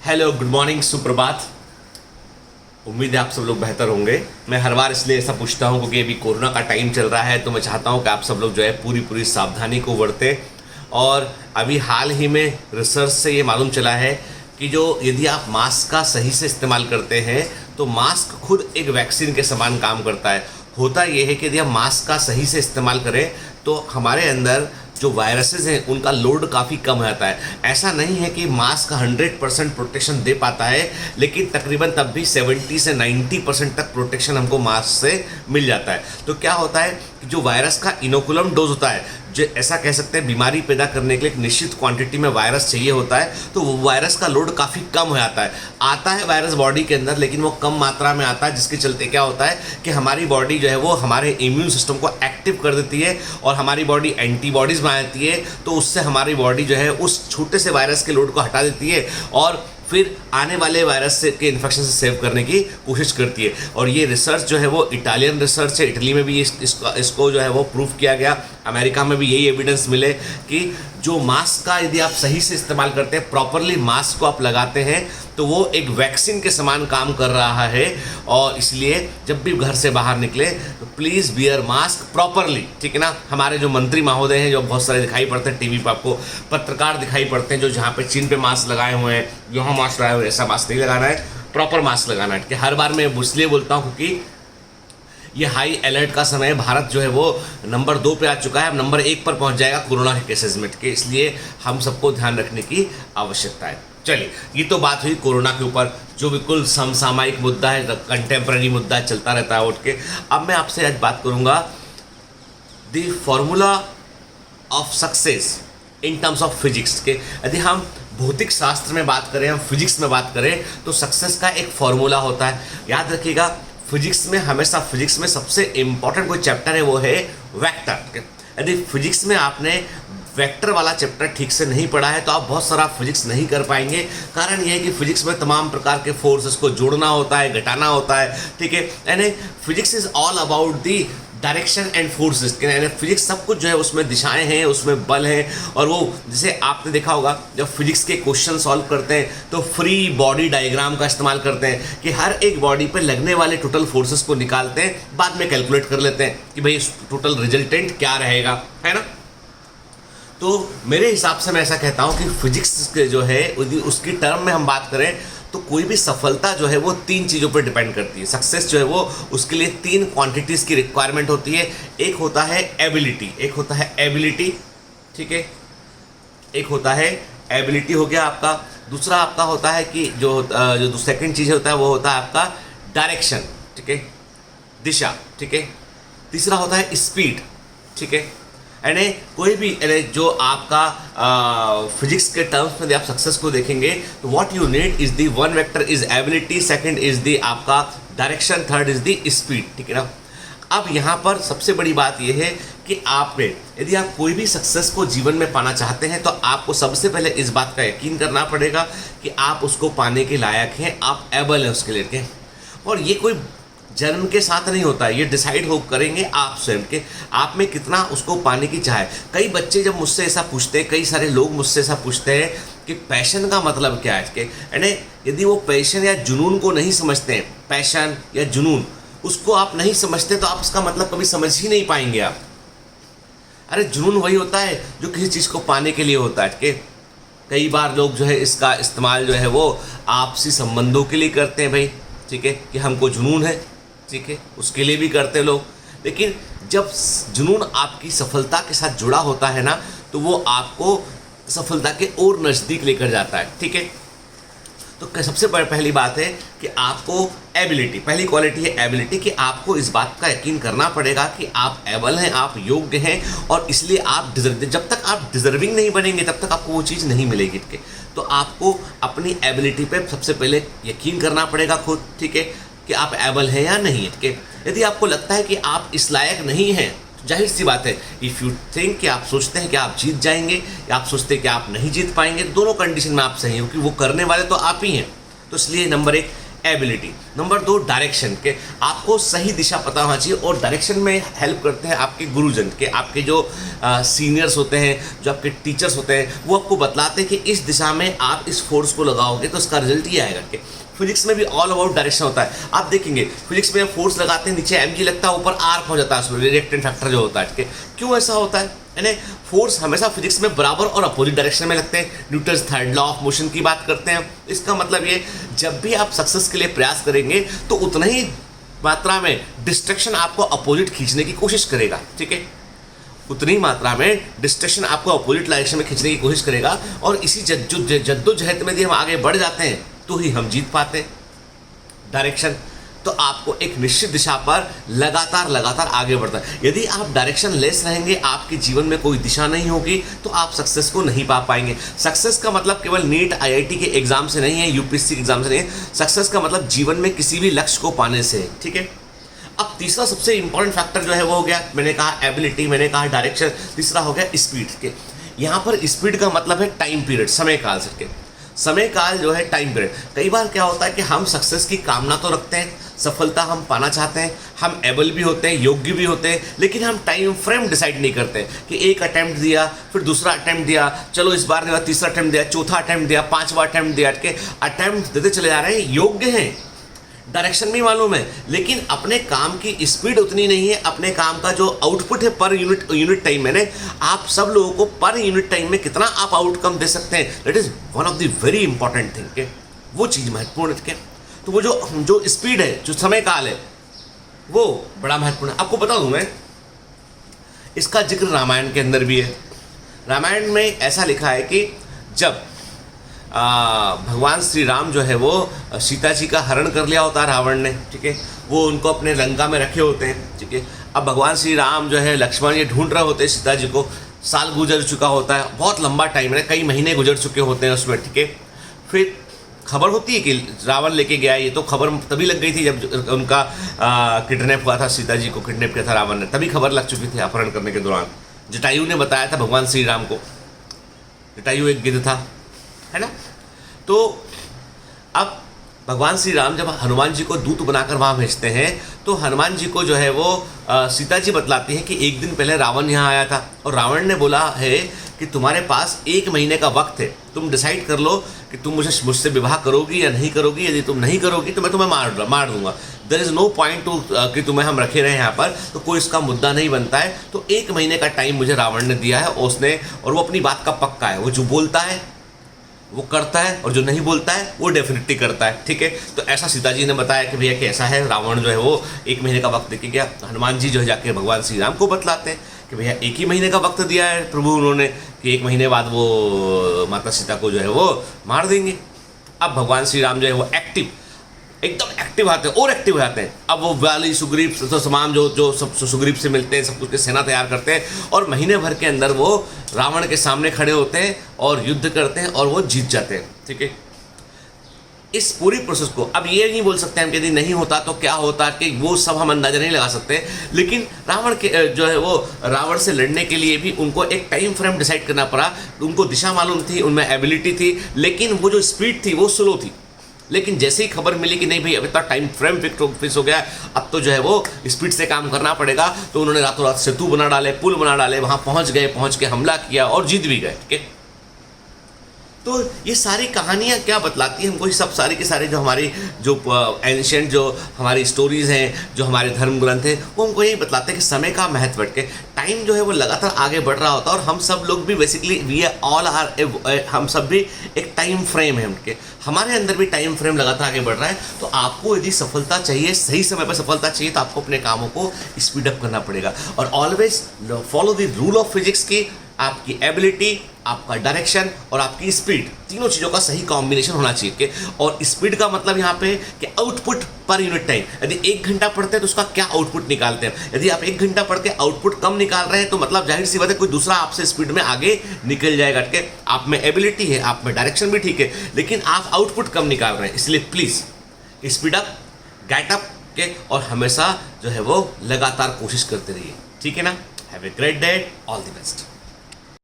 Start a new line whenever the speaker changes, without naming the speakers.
Hello, good morning, सुप्रभात। उम्मीद है आप सब लोग बेहतर होंगे। मैं हर बार इसलिए ऐसा पूछता हूं क्योंकि अभी कोरोना का टाइम चल रहा है, तो मैं चाहता हूं कि आप सब लोग जो है पूरी सावधानी को बरतें। और अभी हाल ही में रिसर्च से ये मालूम चला है कि जो यदि आप मास्क का सही से इस्तेमाल करते हैं तो मास्क खुद एक वैक्सीन के समान काम करता है। होता ये है कि यदि हम मास्क का सही से इस्तेमाल करें तो हमारे अंदर जो वायरसेस हैं उनका लोड काफ़ी कम हो जाता है। ऐसा नहीं है कि मास्क 100% प्रोटेक्शन दे पाता है, लेकिन तकरीबन तब भी 70 से 90% तक प्रोटेक्शन हमको मास्क से मिल जाता है। तो क्या होता है कि जो वायरस का इनोकुलम डोज होता है, जो ऐसा कह सकते हैं बीमारी पैदा करने के लिए एक निश्चित क्वांटिटी में वायरस चाहिए होता है, तो वो वायरस का लोड काफ़ी कम हो जाता है। आता है वायरस बॉडी के अंदर, लेकिन वो कम मात्रा में आता है, जिसके चलते क्या होता है कि हमारी बॉडी जो है वो हमारे इम्यून सिस्टम को एक्टिव कर देती है और हमारी बॉडी एंटीबॉडीज़ बना देती है। तो उससे हमारी बॉडी जो है उस छोटे से वायरस के लोड को हटा देती है और फिर आने वाले वायरस से के इन्फेक्शन से सेव करने की कोशिश करती है। और ये रिसर्च जो है वो इटालियन रिसर्च है। इटली में भी इसको जो है वो प्रूव किया गया। अमेरिका में भी यही एविडेंस मिले कि जो मास्क का यदि आप सही से इस्तेमाल करते हैं, प्रॉपरली मास्क को आप लगाते हैं, तो वो एक वैक्सीन के समान काम कर रहा है। और इसलिए जब भी घर से बाहर निकले तो प्लीज़ बियर मास्क प्रॉपरली, ठीक है ना। हमारे जो मंत्री महोदय हैं, जो बहुत सारे दिखाई पड़ते हैं टीवी पर, आपको पत्रकार दिखाई पड़ते हैं जो जहाँ पे चिन पे मास्क लगाए हुए हैं, यहाँ मास्क लगाए हुए हैं, ऐसा मास्क नहीं लगाना है, प्रॉपर मास्क लगाना है। कि हर बार मैं इसलिए बोलता हूँ क्योंकि ये हाई अलर्ट का समय है। भारत जो है वो नंबर 2 पे आ चुका है, अब नंबर 1 पर पहुंच जाएगा कोरोना के केसेस में के, इसलिए हम सबको ध्यान रखने की आवश्यकता है। चलिए, ये तो बात हुई कोरोना के ऊपर, जो बिल्कुल समसामयिक मुद्दा है, कंटेम्प्रेरी मुद्दा चलता रहता है उठ के। अब मैं आपसे आज बात करूंगा the formula of success in terms of physics के। यदि हम भौतिक शास्त्र में बात करें, हम फिजिक्स में बात करें, तो सक्सेस का एक फॉर्मूला होता है। याद रखिएगा, फिजिक्स में हमेशा फिजिक्स में सबसे इम्पॉर्टेंट कोई चैप्टर है वो है वेक्टर। यदि फिजिक्स में आपने वेक्टर वाला चैप्टर ठीक से नहीं पढ़ा है तो आप बहुत सारा फिजिक्स नहीं कर पाएंगे। कारण यह है कि फिजिक्स में तमाम प्रकार के फोर्सेस को जोड़ना होता है, घटाना होता है, ठीक है। यानी physics is all about the direction and forces. यानी फिजिक्स सब कुछ जो है उसमें दिशाएं हैं, उसमें बल है। और वो जैसे आपने देखा होगा जब फिजिक्स के क्वेश्चन सॉल्व करते हैं तो फ्री बॉडी डायग्राम का इस्तेमाल करते हैं कि हर एक बॉडी पर लगने वाले टोटल फोर्सेस को निकालते हैं, बाद में कैलकुलेट कर लेते हैं कि भाई टोटल रिजल्टेंट क्या रहेगा, है ना। तो मेरे हिसाब से मैं ऐसा कहता हूँ कि फिजिक्स के जो है उसकी टर्म में हम बात करें तो कोई भी सफलता जो है वो 3 चीज़ों पर डिपेंड करती है। सक्सेस जो है वो उसके लिए 3 क्वांटिटीज़ की रिक्वायरमेंट होती है। एक होता है एबिलिटी, ठीक है, एक होता है एबिलिटी हो गया आपका। दूसरा आपका होता है कि जो सेकंड चीज़ होता है वो होता है आपका डायरेक्शन, ठीक है, दिशा, ठीक है। तीसरा होता है स्पीड, ठीक है। यानी कोई भी जो आपका फिजिक्स के टर्म्स में आप सक्सेस को देखेंगे तो what you need is the one vector is ability, second is the आपका direction, third is the speed, ठीक है ना। अब यहाँ पर सबसे बड़ी बात यह है कि यदि आप कोई भी सक्सेस को जीवन में पाना चाहते हैं तो आपको सबसे पहले इस बात का यकीन करना पड़ेगा कि आप उसको पाने के लायक हैं, आप एबल हैं उसके लिए। और ये कोई जन्म के साथ नहीं होता है, ये डिसाइड हो करेंगे आप स्वयं के, आप में कितना उसको पाने की चाह है। कई बच्चे जब मुझसे ऐसा पूछते हैं, कई सारे लोग मुझसे ऐसा पूछते हैं कि पैशन का मतलब क्या है। यानी यदि वो पैशन या जुनून को नहीं समझते हैं, पैशन या जुनून उसको आप नहीं समझते तो आप उसका मतलब कभी समझ ही नहीं पाएंगे आप। अरे जुनून वही होता है जो किसी चीज़ को पाने के लिए होता है, ठीक है। कई बार लोग जो है इसका इस्तेमाल जो है वो आपसी संबंधों के लिए करते हैं भाई, ठीक है, कि हमको जुनून है, ठीक है, उसके लिए भी करते लोग। लेकिन जब जुनून आपकी सफलता के साथ जुड़ा होता है ना तो वो आपको सफलता के और नज़दीक लेकर जाता है, ठीक है। तो सबसे पहली बात है कि आपको एबिलिटी, पहली क्वालिटी है एबिलिटी, कि आपको इस बात का यकीन करना पड़ेगा कि आप एबल हैं, आप योग्य हैं, और इसलिए आप जब तक आप डिजर्विंग नहीं बनेंगे तब तक आपको वो चीज़ नहीं मिलेगी, ठीक है। तो आपको अपनी एबिलिटी पे सबसे पहले यकीन करना पड़ेगा खुद, ठीक है, कि आप एबल हैं या नहीं है, ठीक है। यदि आपको लगता है कि आप इस लायक नहीं हैं, जाहिर सी बात है, इफ़ यू थिंक कि आप सोचते हैं कि आप जीत जाएंगे या आप सोचते हैं कि आप नहीं जीत पाएंगे, दोनों कंडीशन में आप सही हैं, क्योंकि वो करने वाले तो आप ही हैं। तो इसलिए नंबर 1 एबिलिटी। नंबर 2 डायरेक्शन के, आपको सही दिशा पता होना चाहिए, और डायरेक्शन में हेल्प करते हैं आपके गुरुजन के, आपके जो सीनियर्स होते हैं, जो आपके टीचर्स होते हैं, वो आपको बतलाते हैं कि इस दिशा में आप इस फोर्स को लगाओगे तो इसका रिजल्ट ये आएगा। कि फिजिक्स में भी ऑल अबाउट डायरेक्शन होता है। आप देखेंगे फिजिक्स में फोर्स लगाते हैं, नीचे mg लगता है, ऊपर r पहुंच जाता है, उसमें रिएक्टेंट फैक्टर जो होता है। क्यों ऐसा होता है? यानी फोर्स हमेशा फिजिक्स में बराबर और अपोजिट डायरेक्शन में लगते हैं। Newton's third law of motion की बात करते हैं। इसका मतलब ये, जब भी आप सक्सेस के लिए प्रयास करेंगे तो उतना ही मात्रा में डिस्ट्रैक्शन आपको अपोजिट खींचने की कोशिश करेगा। ठीक है, उतनी मात्रा में डिस्ट्रैक्शन आपको अपोजिट डायरेक्शन में खींचने की कोशिश करेगा, और इसी जद्दोजहद में यदि हम आगे बढ़ जाते हैं तो ही हम जीत पाते हैं। डायरेक्शन तो आपको एक निश्चित दिशा पर लगातार आगे बढ़ता है। यदि आप डायरेक्शन लेस रहेंगे, आपके जीवन में कोई दिशा नहीं होगी, तो आप सक्सेस को नहीं पा पाएंगे। सक्सेस का मतलब केवल नीट आईआईटी के एग्जाम से नहीं है, यूपीएससी के एग्जाम से नहीं है। सक्सेस का मतलब जीवन में किसी भी लक्ष्य को पाने से है। ठीक है, अब तीसरा सबसे इंपॉर्टेंट फैक्टर जो है वो हो गया, मैंने कहा एबिलिटी, मैंने कहा डायरेक्शन, तीसरा हो गया स्पीड के। यहाँ पर स्पीड का मतलब है टाइम पीरियड, समय काल से। समय काल जो है टाइम पीरियड। कई बार क्या होता है कि हम सक्सेस की कामना तो रखते हैं, सफलता हम पाना चाहते हैं, हम एबल भी होते हैं, योग्य भी होते हैं, लेकिन हम टाइम फ्रेम डिसाइड नहीं करते कि एक अटेम्प्ट दिया, फिर दूसरा अटेम्प्ट दिया, चलो इस बार ने तीसरा अटेम्प्ट दिया, चौथा अटेम्प्ट दिया, पांचवा अटेम्प्ट दिया, के अटेम्प्ट देते चले जा रहे हैं, योग्य हैं, डायरेक्शन भी मालूम है, लेकिन अपने काम की स्पीड उतनी नहीं है। अपने काम का जो आउटपुट है पर यूनिट टाइम, मैंने आप सब लोगों को पर यूनिट टाइम में कितना आप आउटकम दे सकते हैं, that is one of the very important thing के, वो चीज़ महत्वपूर्ण है। तो वो जो स्पीड है, जो समय काल है, वो बड़ा महत्वपूर्ण है। आपको बता दूं मैं, इसका जिक्र रामायण के अंदर भी है। रामायण में ऐसा लिखा है कि जब भगवान श्री राम जो है वो सीता जी का हरण कर लिया होता है रावण ने। ठीक है, वो उनको अपने लंका में रखे होते हैं। ठीक है, अब भगवान श्री राम जो है, लक्ष्मण ये ढूंढ रहे होते हैं सीता जी को। साल गुजर चुका होता है, बहुत लंबा टाइम है, कई महीने गुजर चुके होते हैं उसमें। ठीक है, फिर खबर होती है कि रावण लेके गया। ये तो खबर तभी लग गई थी जब उनका किडनैप हुआ था, सीता जी को किडनैप किया था रावण ने, तभी खबर लग चुकी थी अपहरण करने के दौरान। जटायु ने बताया था भगवान श्री राम को। जटायु एक गिद्ध था, है ना। तो अब भगवान श्री राम जब हनुमान जी को दूत बनाकर वहाँ भेजते हैं, तो हनुमान जी को जो है वो सीता जी बतलाती हैं कि एक दिन पहले रावण यहाँ आया था, और रावण ने बोला है कि तुम्हारे पास 1 महीने का वक्त है, तुम डिसाइड कर लो कि तुम मुझसे विवाह करोगी या नहीं करोगी। यदि तुम नहीं करोगी तो मैं तुम्हें मार दूंगा। There is no point to कि तुम्हें हम रखे रहे यहाँ पर, तो कोई इसका मुद्दा नहीं बनता है। तो 1 महीने का टाइम मुझे रावण ने दिया है, उसने, और वो अपनी बात का पक्का है। वो जो बोलता है वो करता है, और जो नहीं बोलता है वो डेफिनेटली करता है। ठीक है, तो ऐसा सीता जी ने बताया कि भैया कि ऐसा है। रावण जो है वो 1 महीने का वक्त देके गया। हनुमान जी जो है जाके भगवान श्री राम को बतलाते हैं कि भैया 1 ही महीने का वक्त दिया है प्रभु उन्होंने, कि 1 महीने बाद वो माता सीता को जो है वो मार देंगे। अब भगवान श्री राम जो है वो एकदम एक्टिव आते हैं, और एक्टिव हो जाते हैं। अब वो वाली सुग्रीव तमाम जो सब सुग्रीव से मिलते हैं, सब कुछ की सेना तैयार करते हैं, और महीने भर के अंदर वो रावण के सामने खड़े होते हैं और युद्ध करते हैं, और वो जीत जाते हैं। ठीक है, इस पूरी प्रोसेस को अब ये नहीं बोल सकते हम कि यदि नहीं होता तो क्या होता, कि वो सब हम अंदाजा नहीं लगा सकते। लेकिन रावण के जो है वो रावण से लड़ने के लिए भी उनको एक टाइम फ्रेम डिसाइड करना पड़ा। उनको दिशा मालूम थी, उनमें एबिलिटी थी, लेकिन वो जो स्पीड थी वो स्लो थी। लेकिन जैसे ही खबर मिली कि नहीं भाई अब इतना टाइम फ्रेम फिक्स हो गया, अब तो जो है वो स्पीड से काम करना पड़ेगा, तो उन्होंने रातों रात सेतु बना डाले, पुल बना डाले, वहाँ पहुँच के हमला किया और जीत भी गए। ठीक है, तो ये सारी कहानियाँ क्या बतलाती हैं हमको, ये सब सारी के सारे जो हमारी जो एंशिएंट जो हमारी स्टोरीज़ हैं, जो हमारे धर्म ग्रंथ हैं, वो हमको यही बतलाते हैं कि समय का महत्व के टाइम जो है वो लगातार आगे बढ़ रहा होता है। और हम सब लोग भी बेसिकली वी ऑल आर, हम सब भी एक टाइम फ्रेम है उनके, हमारे अंदर भी टाइम फ्रेम लगातार आगे बढ़ रहा है। तो आपको यदि सफलता चाहिए, सही समय पर सफलता चाहिए, तो आपको अपने कामों को स्पीड अप करना पड़ेगा। और always follow the rule of physics की आपकी एबिलिटी, आपका डायरेक्शन और आपकी स्पीड, तीनों चीज़ों का सही कॉम्बिनेशन होना चाहिए। और स्पीड का मतलब यहाँ पे कि आउटपुट पर यूनिट टाइम, यदि 1 घंटा पढ़ते हैं तो उसका क्या आउटपुट निकालते हैं। यदि आप 1 घंटा पढ़ के आउटपुट कम निकाल रहे हैं तो मतलब जाहिर सी बात है कोई दूसरा आपसे स्पीड में आगे निकल जाएगा। के आप में एबिलिटी है, आप में डायरेक्शन भी ठीक है, लेकिन आप आउटपुट कम निकाल रहे हैं। इसलिए please speed up, get up के, और हमेशा जो है वो लगातार कोशिश करते रहिए। ठीक है ना। Have a great day, all the best.